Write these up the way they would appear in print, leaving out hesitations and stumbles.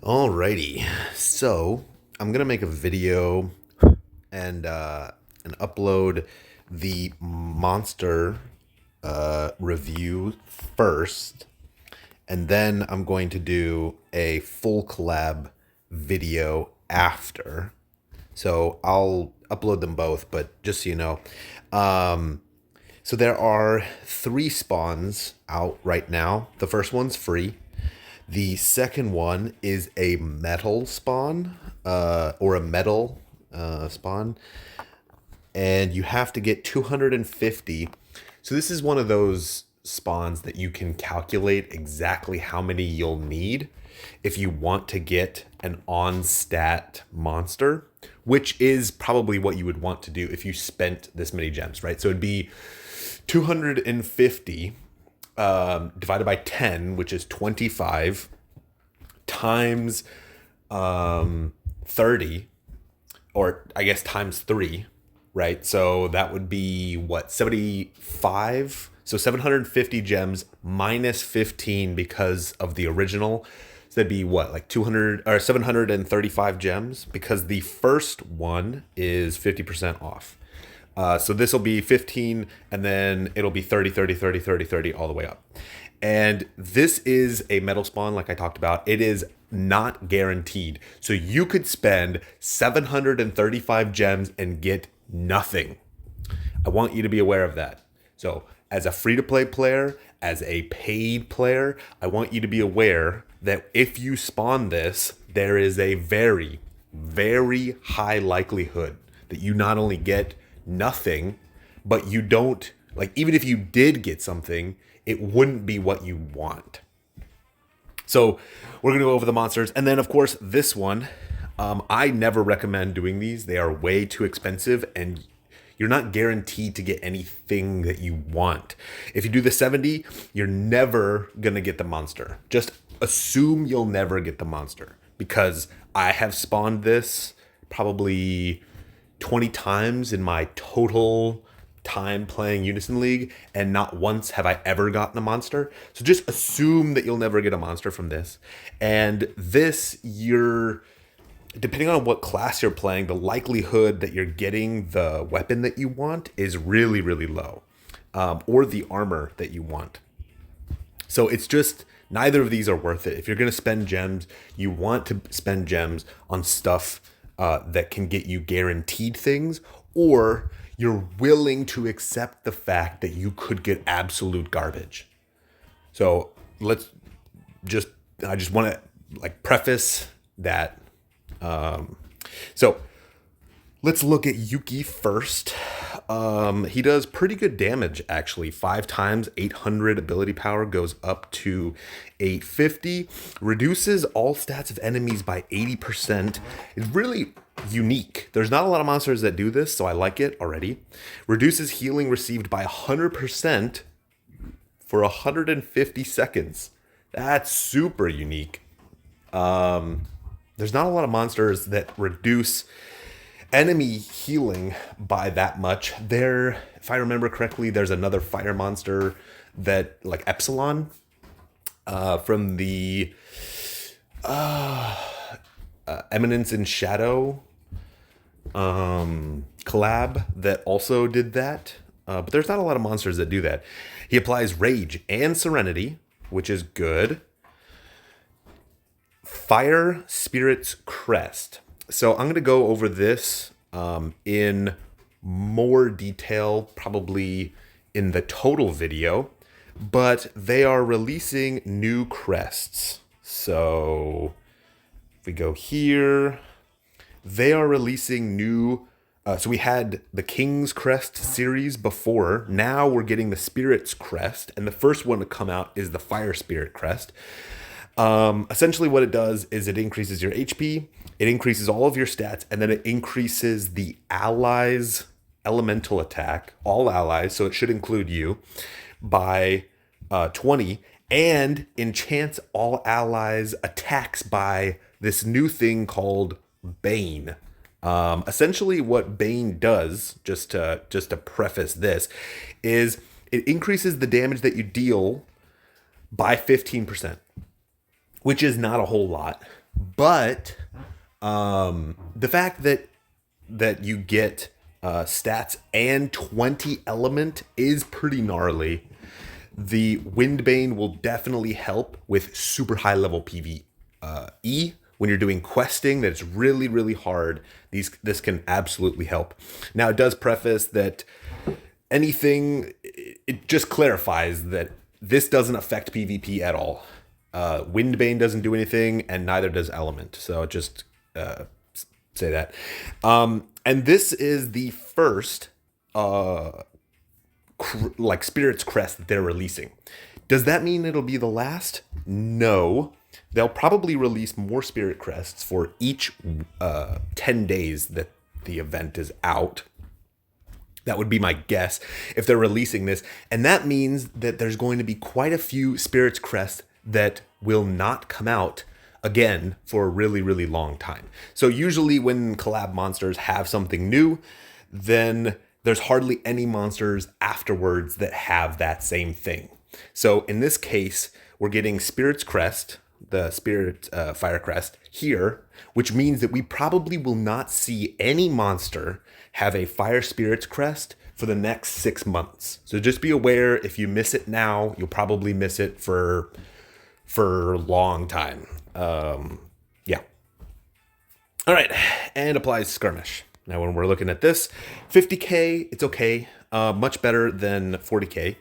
Alrighty, so I'm gonna make a video and upload the monster review first, and then I'm going to do a full collab video after. So I'll upload them both, but just so you know, so there are 3 spawns out right now. The first one's free. The second one is a metal spawn, or a metal spawn, and you have to get 250. So this is one of those spawns that you can calculate exactly how many you'll need if you want to get an on-stat monster, which is probably what you would want to do if you spent this many gems, right? So it'd be 250 divided by 10, which is 25, times 30, or I guess times 3, right? So that would be what, 75? So 750 gems minus 15 because of the original. So that'd be what, like 200 or 735 gems, because the first one is 50% off. So this will be 15, and then it'll be 30, 30, 30, 30, 30, all the way up. And this is a metal spawn, like I talked about. It is not guaranteed. So you could spend 735 gems and get nothing. I want you to be aware of that. So as a free-to-play player, as a paid player, I want you to be aware that if you spawn this, there is a very, very high likelihood that you not only get nothing, but you don't, like, even if you did get something, it wouldn't be what you want. So we're going to go over the monsters. And then, of course, this one, I never recommend doing these. They are way too expensive, and you're not guaranteed to get anything that you want. If you do the 70, you're never going to get the monster. Just assume you'll never get the monster, because I have spawned this probably 20 times in my total time playing Unison League, and not once have I ever gotten a monster. So just assume that you'll never get a monster from this. And this, depending on what class you're playing, the likelihood that you're getting the weapon that you want is really, really low, or the armor that you want. So it's just, neither of these are worth it. If you're going to spend gems, you want to spend gems on stuff that can get you guaranteed things, or you're willing to accept the fact that you could get absolute garbage. So I just want to preface that. So let's look at Yuki first. He does pretty good damage, actually. 5 times 800 ability power, goes up to 850. Reduces all stats of enemies by 80%. It's really unique. There's not a lot of monsters that do this, so I like it already. Reduces healing received by 100% for 150 seconds. That's super unique. There's not a lot of monsters that reduce enemy healing by that much. There, if I remember correctly, there's another fire monster that, like Epsilon, from the Eminence in Shadow collab, that also did that. But there's not a lot of monsters that do that. He applies Rage and Serenity, which is good. Fire Spirits Crest. So I'm going to go over this in more detail, probably in the total video, but they are releasing new crests. So if we go here, they are releasing new. So we had the King's Crest series before. Now we're getting the Spirits Crest, and the first one to come out is the Fire Spirit Crest. Essentially what it does is it increases your HP, it increases all of your stats, and then it increases the allies' elemental attack, all allies, so it should include you, by 20, and enchants all allies' attacks by this new thing called Bane. Essentially what Bane does, just to preface this, is it increases the damage that you deal by 15%. which is not a whole lot. But the fact that you get stats and 20 element is pretty gnarly. The Windbane will definitely help with super high level PvE. When you're doing questing that's really, really hard, this can absolutely help. Now, it does preface that it just clarifies that this doesn't affect PvP at all. Windbane doesn't do anything, and neither does Element. So just say that. And this is the first Spirits Crest that they're releasing. Does that mean it'll be the last? No. They'll probably release more Spirit Crests for each 10 days that the event is out. That would be my guess if they're releasing this. And that means that there's going to be quite a few Spirits Crests that will not come out again for a really, really long time. So usually when collab monsters have something new, then there's hardly any monsters afterwards that have that same thing. So in this case, we're getting Spirits Crest, the Spirit Fire Crest here, which means that we probably will not see any monster have a Fire Spirits Crest for the next 6 months. So just be aware, if you miss it now, you'll probably miss it for a long time. Yeah. All right, and applies Skirmish. Now, when we're looking at this, 50k, it's okay. Much better than 40k.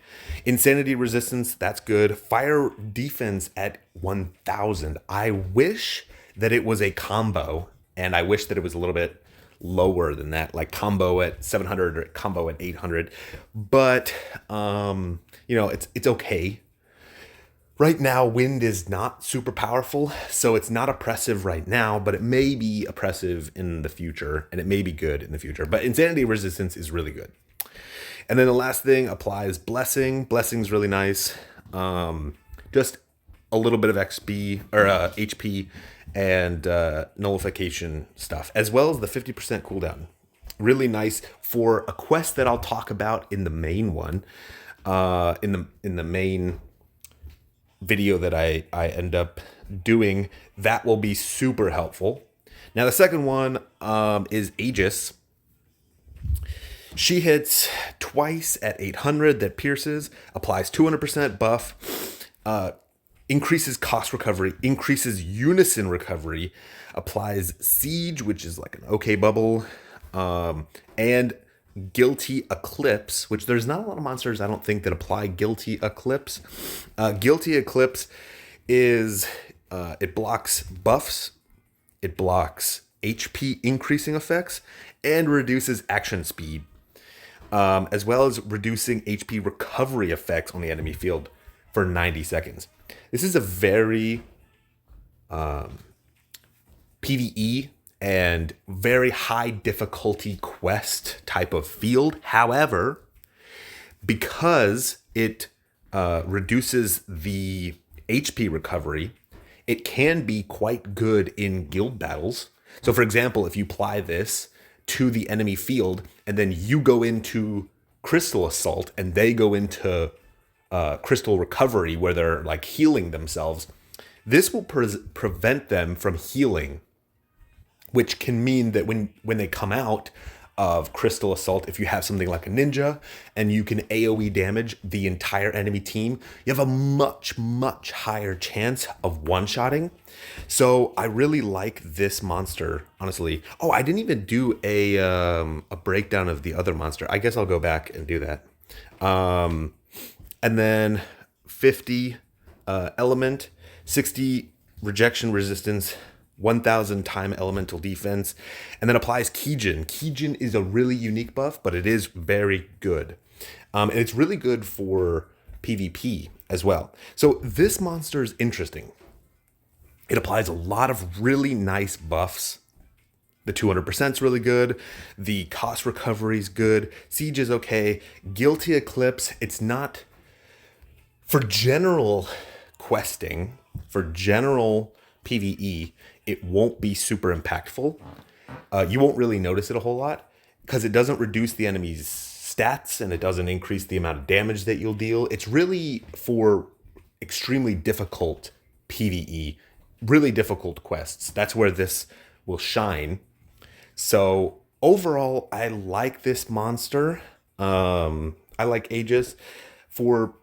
Insanity resistance, that's good. Fire defense at 1000. I wish that it was a combo, and I wish that it was a little bit lower than that, like combo at 700 or combo at 800. But, it's okay. Right now, wind is not super powerful, so it's not oppressive right now, but it may be oppressive in the future, and it may be good in the future. But insanity resistance is really good. And then the last thing applies Blessing. Blessing's really nice. Just a little bit of XP or HP and nullification stuff, as well as the 50% cooldown. Really nice for a quest that I'll talk about in the main one, in the main video that I end up doing. That will be super helpful. Now the second one is Aegis. She hits twice at 800 that pierces, applies 200% buff, increases cost recovery, increases unison recovery, applies siege, which is like an okay bubble, and guilty eclipse, which there's not a lot of monsters I don't think that apply guilty eclipse. Guilty eclipse is it blocks buffs, it blocks HP increasing effects, and reduces action speed, as well as reducing HP recovery effects on the enemy field for 90 seconds. This is a very PvE and very high difficulty quest type of field. However, because it reduces the HP recovery, it can be quite good in guild battles. So for example, if you apply this to the enemy field and then you go into Crystal Assault and they go into Crystal Recovery where they're like healing themselves, this will prevent them from healing, which can mean that when they come out of Crystal Assault, if you have something like a ninja and you can AoE damage the entire enemy team, you have a much, much higher chance of one-shotting. So I really like this monster, honestly. Oh, I didn't even do a breakdown of the other monster. I guess I'll go back and do that. And then 50 element, 60 rejection resistance, 1000 time elemental defense, and then applies Kijin. Kijin is a really unique buff, but it is very good. And it's really good for PvP as well. So this monster is interesting. It applies a lot of really nice buffs. The 200% is really good. The cost recovery is good. Siege is okay. Guilty Eclipse, it's not... For general questing, for general PvE, it won't be super impactful. You won't really notice it a whole lot because it doesn't reduce the enemy's stats and it doesn't increase the amount of damage that you'll deal. It's really for extremely difficult PvE really difficult quests. That's where this will shine. So overall, I like this monster. I like Aegis for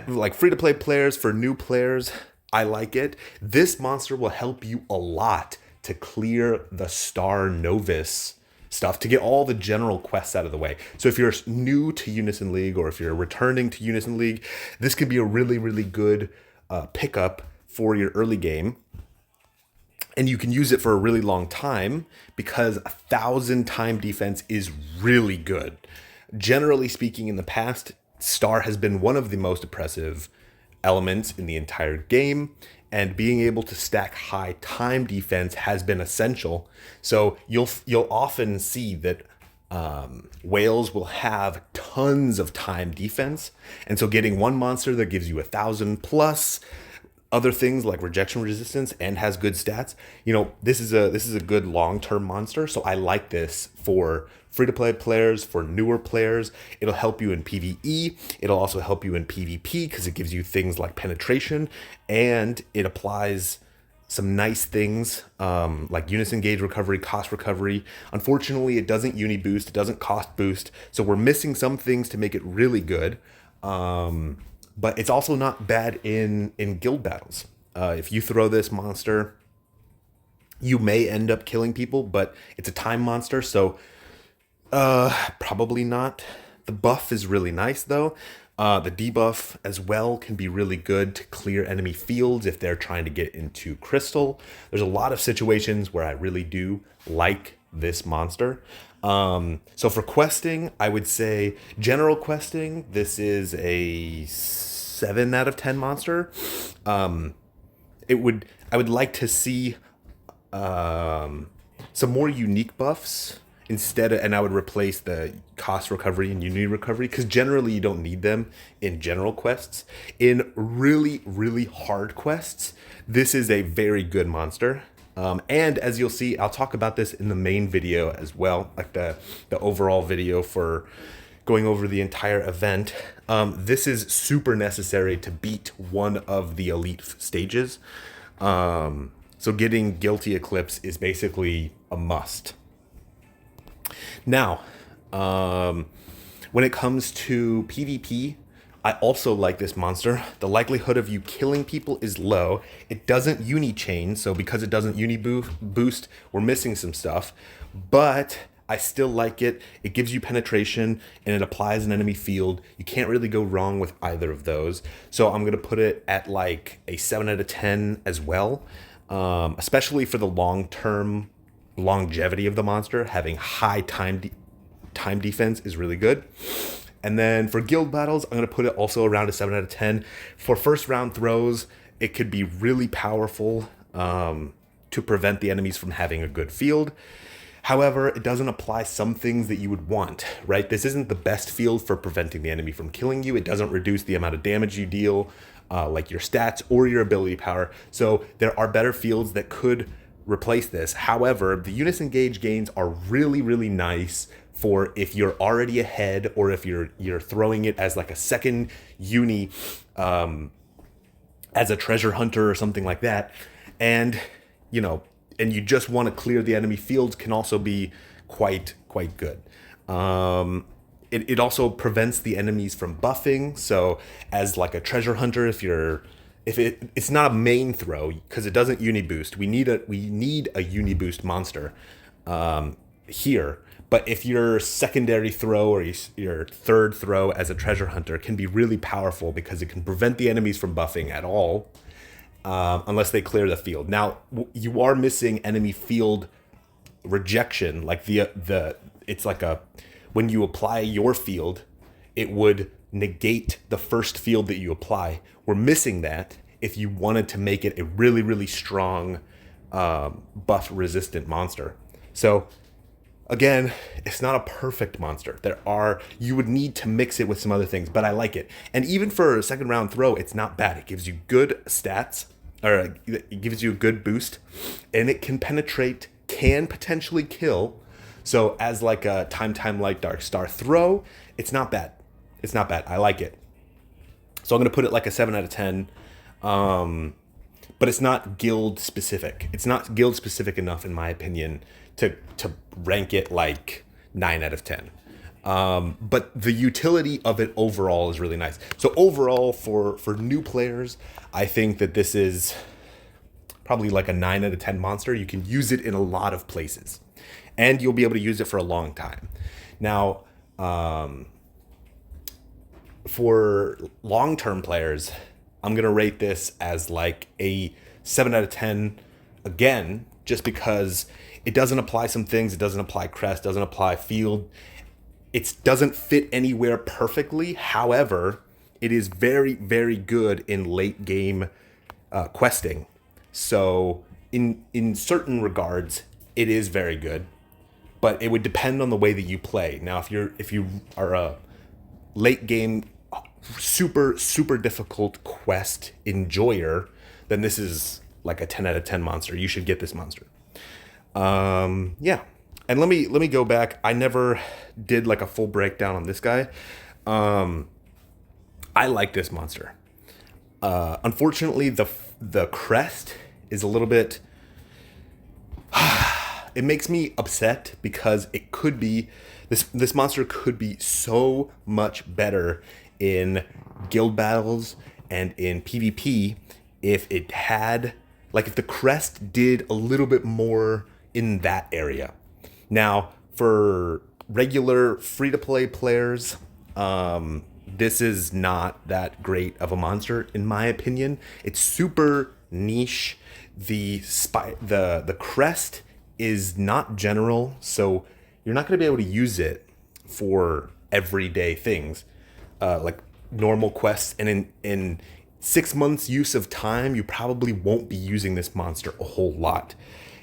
like free to play players, for new players. I like it. This monster will help you a lot to clear the Star Novice stuff, to get all the general quests out of the way. So if you're new to Unison League, or if you're returning to Unison League, this could be a really, really good pickup for your early game. And you can use it for a really long time, because 1,000 time defense is really good. Generally speaking, in the past, Star has been one of the most oppressive elements in the entire game, and being able to stack high time defense has been essential. So you'll often see that whales will have tons of time defense, and so getting one monster that gives you 1,000 plus other things like rejection resistance and has good stats, this is a good long-term monster. So I like this for free-to-play players, for newer players. It'll help you in PvE. It'll also help you in PvP, because it gives you things like penetration, and it applies some nice things like Unison gauge recovery, cost recovery. Unfortunately, it doesn't uni boost, it doesn't cost boost, so we're missing some things to make it really good. But it's also not bad in guild battles. If you throw this monster, you may end up killing people, but it's a time monster, so probably not. The buff is really nice, though. The debuff as well can be really good to clear enemy fields if they're trying to get into Crystal. There's a lot of situations where I really do like this monster. So for questing, I would say general questing, this is a 7 out of 10 monster. I would like to see some more unique buffs and I would replace the cost recovery and unity recovery, because generally you don't need them in general quests. In really, really hard quests, this is a very good monster. And as you'll see, I'll talk about this in the main video as well, like the overall video for going over the entire event. This is super necessary to beat one of the elite stages. So getting Guilty Eclipse is basically a must. Now, when it comes to PvP, I also like this monster. The likelihood of you killing people is low. It doesn't uni chain, so because it doesn't uni boost, we're missing some stuff. But I still like it. It gives you penetration, and it applies an enemy field. You can't really go wrong with either of those. So I'm going to put it at like a 7 out of 10 as well, especially for the long-term longevity of the monster. Having high time defense is really good. And then for guild battles, I'm going to put it also around a 7 out of 10. For first round throws, it could be really powerful to prevent the enemies from having a good field. However, it doesn't apply some things that you would want, right? This isn't the best field for preventing the enemy from killing you. It doesn't reduce the amount of damage you deal, like your stats or your ability power. So there are better fields that could replace this. However, the Unison gauge gains are really, really nice for if you're already ahead, or if you're throwing it as like a second uni, as a treasure hunter or something like that. And, and you just want to clear the enemy fields, can also be quite good. It also prevents the enemies from buffing. So as like a treasure hunter, it's not a main throw, because it doesn't uni boost. We need a uni boost monster here. But if your secondary throw or your third throw as a treasure hunter can be really powerful, because it can prevent the enemies from buffing at all, unless they clear the field. Now, you are missing enemy field rejection. Like it's like when you apply your field, it would negate the first field that you apply. We're missing that if you wanted to make it a really, really strong buff resistant monster. So again, it's not a perfect monster. You would need to mix it with some other things, but I like it. And even for a second round throw, it's not bad. It gives you good stats, or it gives you a good boost, and it can penetrate, can potentially kill. So as like a time light dark star throw, it's not bad. It's not bad. I like it. So I'm going to put it like a 7 out of 10. but it's not guild specific. It's not guild specific enough, in my opinion, to rank it like 9 out of 10. But the utility of it overall is really nice. So overall, for new players, I think that this is probably like a 9 out of 10 monster. You can use it in a lot of places, and you'll be able to use it for a long time. Now, for long-term players, I'm going to rate this as like a 7 out of 10 again, just because it doesn't apply some things. It doesn't apply crest, doesn't apply field. It doesn't fit anywhere perfectly. However, it is very, very good in late game questing. So in certain regards, it is very good, but it would depend on the way that you play. Now, if you are a late game super, super difficult quest enjoyer, then this is like a 10 out of 10 monster. You should get this monster. Yeah. And let me go back. I never did like a full breakdown on this guy. I like this monster. Unfortunately, the crest is a little bit... It makes me upset because it could be... This monster could be so much better in guild battles and in PvP if it had... Like if the crest did a little bit more in that area. Now, for regular free-to-play players, this is not that great of a monster, in my opinion. It's super niche. The crest is not general, so you're not going to be able to use it for everyday things, like normal quests. And in 6 months use of time, you probably won't be using this monster a whole lot.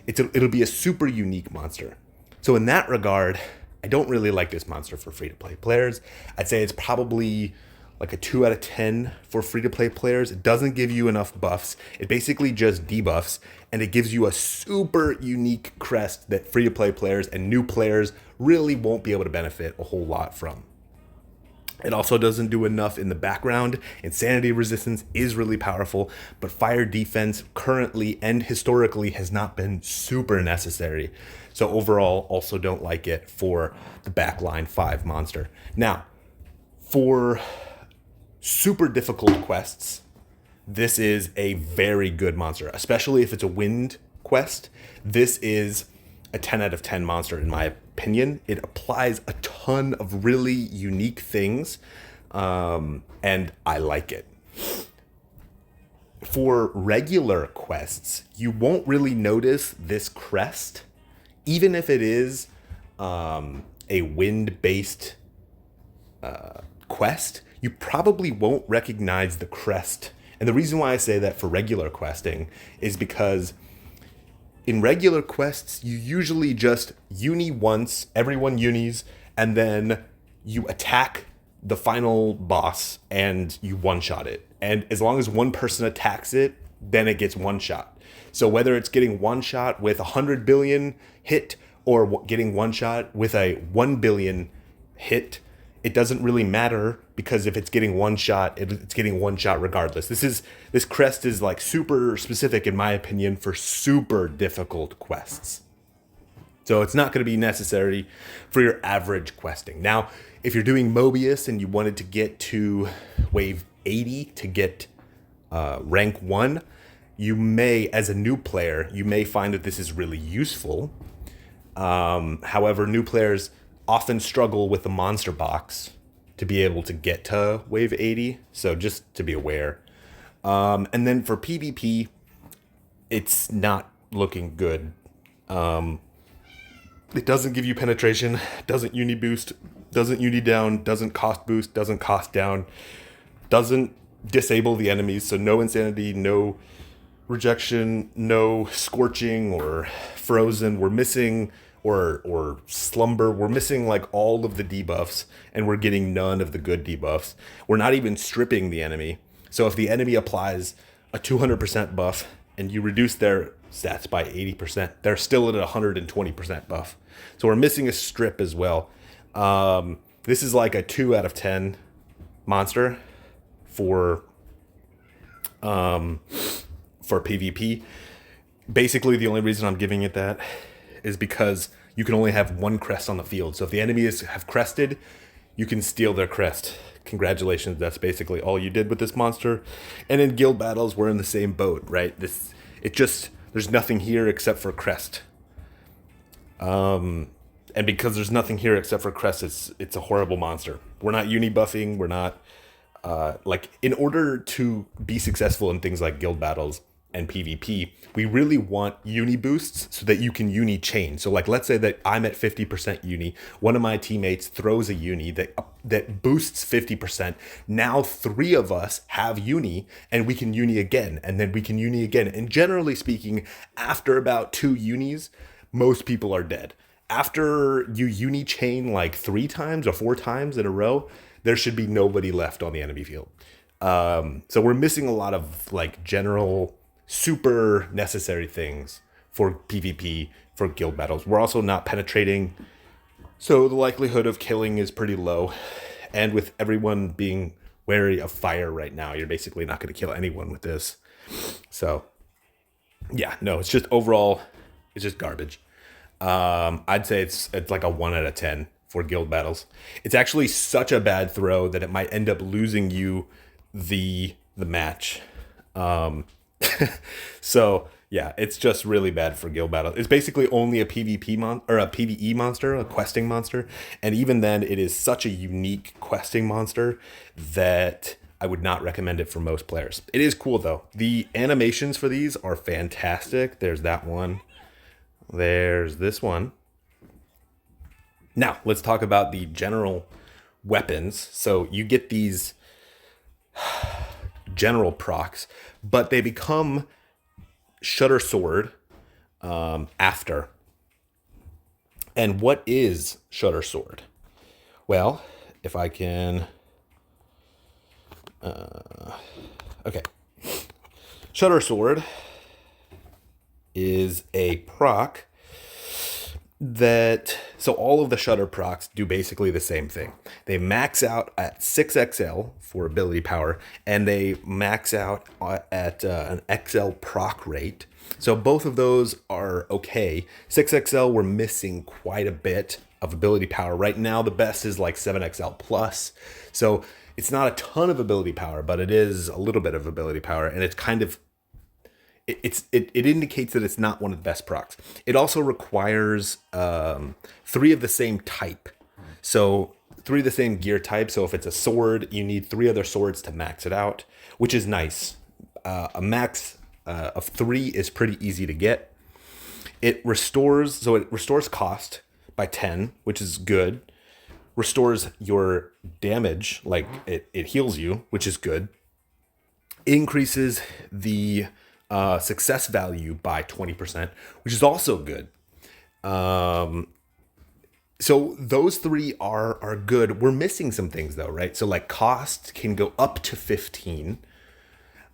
It'll be a super unique monster. So in that regard, I don't really like this monster for free-to-play players. I'd say it's probably like a 2 out of 10 for free-to-play players. It doesn't give you enough buffs. It basically just debuffs, and it gives you a super unique crest that free-to-play players and new players really won't be able to benefit a whole lot from. It also doesn't do enough in the background. Insanity resistance is really powerful, but fire defense currently and historically has not been super necessary. So overall, also don't like it for the backline 5 monster. Now, for super difficult quests, this is a very good monster, especially if it's a wind quest. This is a 10 out of 10 monster in my opinion. It applies a ton of really unique things, and I like it. For regular quests, you won't really notice this crest, even if it is a wind-based quest. You probably won't recognize the crest. And the reason why I say that for regular questing is because in regular quests, you usually just uni once, everyone unis, and then you attack the final boss and you one-shot it. And as long as one person attacks it, then it gets one-shot. So whether it's getting one-shot with 100 billion hit or getting one-shot with a 1 billion hit, it doesn't really matter, because if it's getting one shot, it's getting one shot regardless. This crest is like super specific, in my opinion, for super difficult quests. So it's not going to be necessary for your average questing. Now, if you're doing Mobius and you wanted to get to wave 80 to get rank 1, you may, as a new player, you may find that this is really useful. However, new players often struggle with the monster box to be able to get to wave 80. So just to be aware. And then for PvP, it's not looking good. It doesn't give you penetration, doesn't uni boost, doesn't uni down, doesn't cost boost, doesn't cost down, doesn't disable the enemies. So no insanity, no rejection, no scorching or frozen. We're missing or slumber. We're missing like all of the debuffs, and we're getting none of the good debuffs. We're not even stripping the enemy. So if the enemy applies a 200% buff and you reduce their stats by 80%, they're still at a 120% buff. So we're missing a strip as well. This is like a 2 out of 10 monster for for PvP. Basically, the only reason I'm giving it that is because you can only have one crest on the field. So if the enemies have crested, you can steal their crest. Congratulations, that's basically all you did with this monster. And in guild battles, we're in the same boat, right? There's nothing here except for crest. And because there's nothing here except for crest, it's a horrible monster. We're not uni buffing. We're not in order to be successful in things like guild battles and PvP, we really want uni boosts so that you can uni chain. So like, let's say that I'm at 50% uni. One of my teammates throws a uni that boosts 50%. Now 3 of us have uni and we can uni again, and then we can uni again. And generally speaking, after about 2 unis, most people are dead. After you uni chain like 3 times or 4 times in a row, there should be nobody left on the enemy field. So we're missing a lot of like general super necessary things for PvP, for guild battles. We're also not penetrating, so the likelihood of killing is pretty low. And with everyone being wary of fire right now, you're basically not going to kill anyone with this. So yeah, no, it's just overall, it's just garbage. I'd say it's like a 1 out of 10 for guild battles. It's actually such a bad throw that it might end up losing you the match. So yeah, it's just really bad for guild battle. It's basically only a PvP or a PvE monster, a questing monster, and even then, it is such a unique questing monster that I would not recommend it for most players. It is cool though. The animations for these are fantastic. There's that one. There's this one. Now let's talk about the general weapons. So you get these general procs, but they become Shutter Sword after. And what is Shutter Sword? Well, if I can... okay. Shutter Sword is a proc that... So all of the Shutter procs do basically the same thing. They max out at 6XL for ability power, and they max out at an XL proc rate. So both of those are okay. 6XL, we're missing quite a bit of ability power. Right now, the best is like 7XL plus. So it's not a ton of ability power, but it is a little bit of ability power, and it's kind of... It indicates that it's not one of the best procs. It also requires 3 of the same type. So 3 of the same gear type. So if it's a sword, you need 3 other swords to max it out, which is nice. A max of 3 is pretty easy to get. It restores cost by 10, which is good. Restores your damage, like it heals you, which is good. Increases the success value by 20%, which is also good. So those 3 are good. We're missing some things though, right? So like cost can go up to 15.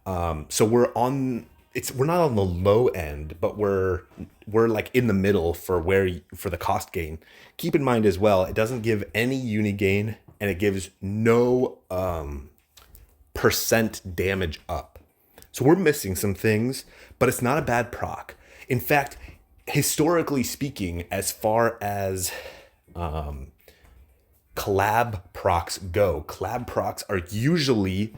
So we're not on the low end, but we're like in the middle for the cost gain. Keep in mind as well, it doesn't give any uni gain, and it gives no percent damage up. So we're missing some things, but it's not a bad proc. In fact, historically speaking, as far as collab procs go, collab procs are usually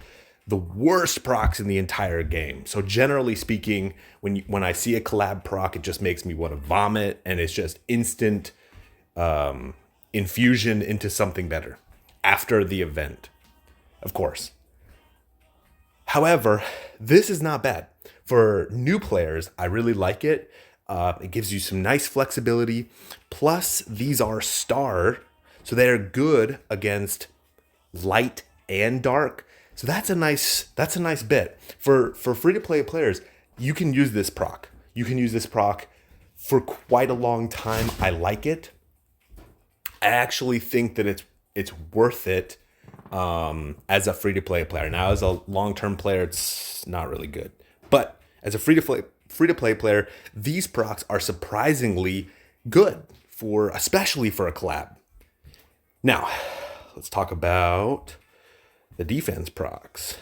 the worst procs in the entire game. So generally speaking, when I see a collab proc, it just makes me want to vomit, and it's just instant infusion into something better after the event, of course. However, this is not bad. For new players, I really like it. It gives you some nice flexibility. Plus, these are star, so they're good against light and dark. So that's a nice bit. For free-to-play players, you can use this proc. You can use this proc for quite a long time. I like it. I actually think that it's worth it. As a free-to-play player. Now, as a long-term player, it's not really good. But as a free-to-play player, these procs are surprisingly good, especially for a collab. Now, let's talk about the defense procs.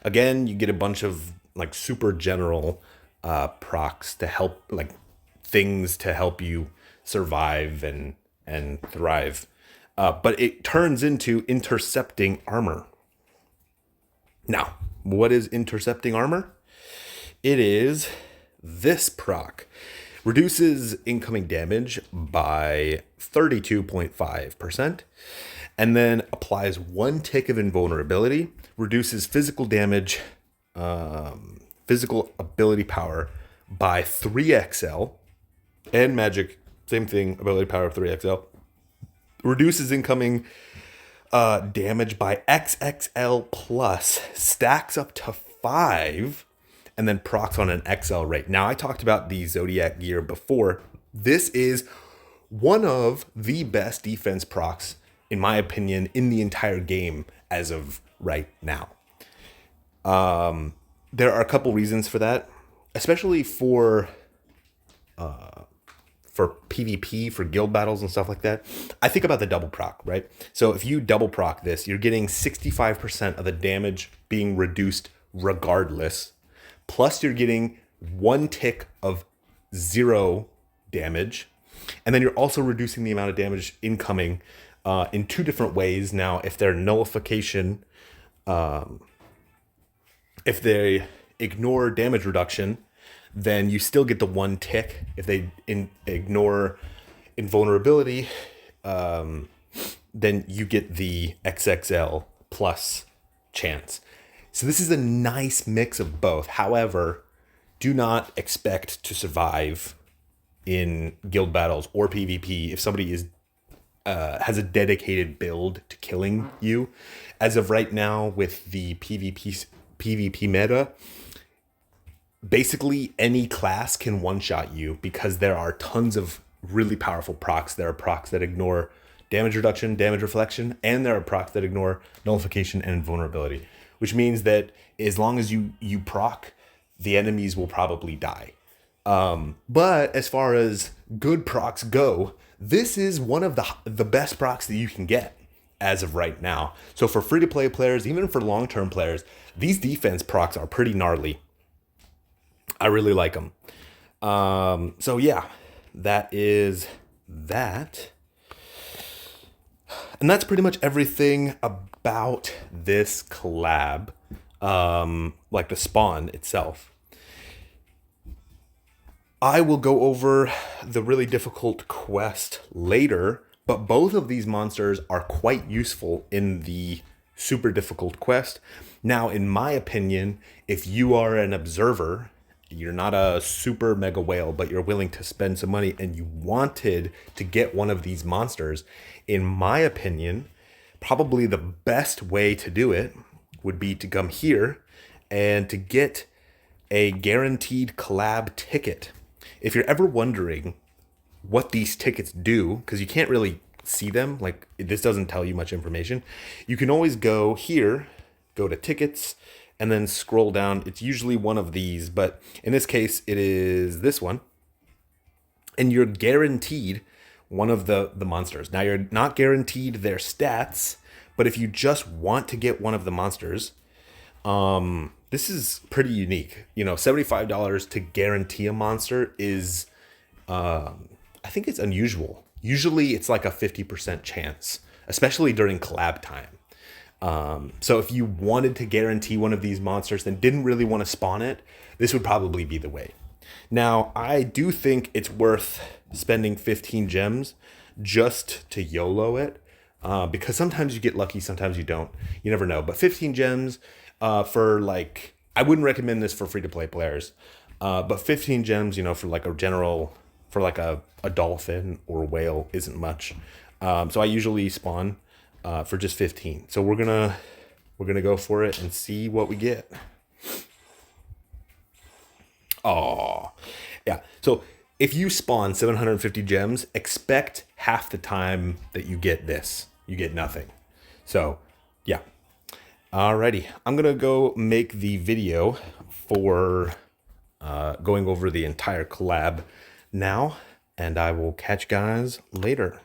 Again, you get a bunch of like super general procs to help, like things to help you survive and thrive. But it turns into intercepting armor. Now, what is intercepting armor? It is this proc. Reduces incoming damage by 32.5%, and then applies 1 tick of invulnerability, reduces physical damage, physical ability power by 3xl, and magic, same thing, ability power of 3xl, reduces incoming damage by XXL plus, stacks up to 5, and then procs on an XL rate. Now, I talked about the Zodiac gear before. This is one of the best defense procs, in my opinion, in the entire game as of right now. There are a couple reasons for that, especially for PvP, for guild battles and stuff like that. I think about the double proc, right? So if you double proc this, you're getting 65% of the damage being reduced regardless. Plus you're getting 1 tick of 0 damage. And then you're also reducing the amount of damage incoming in 2 different ways. Now, if they're nullification, if they ignore damage reduction, then you still get the 1 tick. If they ignore invulnerability, then you get the XXL plus chance. So this is a nice mix of both. However, do not expect to survive in guild battles or PvP if somebody is has a dedicated build to killing you. As of right now, with the PvP meta, basically any class can one-shot you because there are tons of really powerful procs. There are procs that ignore damage reduction, damage reflection, and there are procs that ignore nullification and invulnerability, which means that as long as you proc, the enemies will probably die. But as far as good procs go, this is one of the best procs that you can get as of right now. So for free-to-play players, even for long-term players, these defense procs are pretty gnarly. I really like them. So yeah, that is that. And that's pretty much everything about this collab, like the spawn itself. I will go over the really difficult quest later, but both of these monsters are quite useful in the super difficult quest. Now, in my opinion, if you are an observer, you're not a super mega whale, but you're willing to spend some money and you wanted to get one of these monsters, in my opinion, probably the best way to do it would be to come here and to get a guaranteed collab ticket. If you're ever wondering what these tickets do, because you can't really see them, like this doesn't tell you much information, you can always go here, go to tickets, and then scroll down. It's usually one of these, but in this case, it is this one. And you're guaranteed one of the monsters. Now, you're not guaranteed their stats, but if you just want to get one of the monsters, this is pretty unique. You know, $75 to guarantee a monster is, I think it's unusual. Usually it's like a 50% chance, especially during collab time. So if you wanted to guarantee one of these monsters and didn't really want to spawn it, this would probably be the way. Now, I do think it's worth spending 15 gems just to YOLO it, because sometimes you get lucky, sometimes you don't. You never know. But 15 gems for like, I wouldn't recommend this for free-to-play players, but 15 gems, you know, for like a general, for like a dolphin or whale isn't much. So I usually spawn for just 15. So we're gonna go for it and see what we get. Oh, yeah. So if you spawn 750 gems, expect half the time that you get this. You get nothing. So yeah. Alrighty. I'm gonna go make the video for going over the entire collab now, and I will catch you guys later.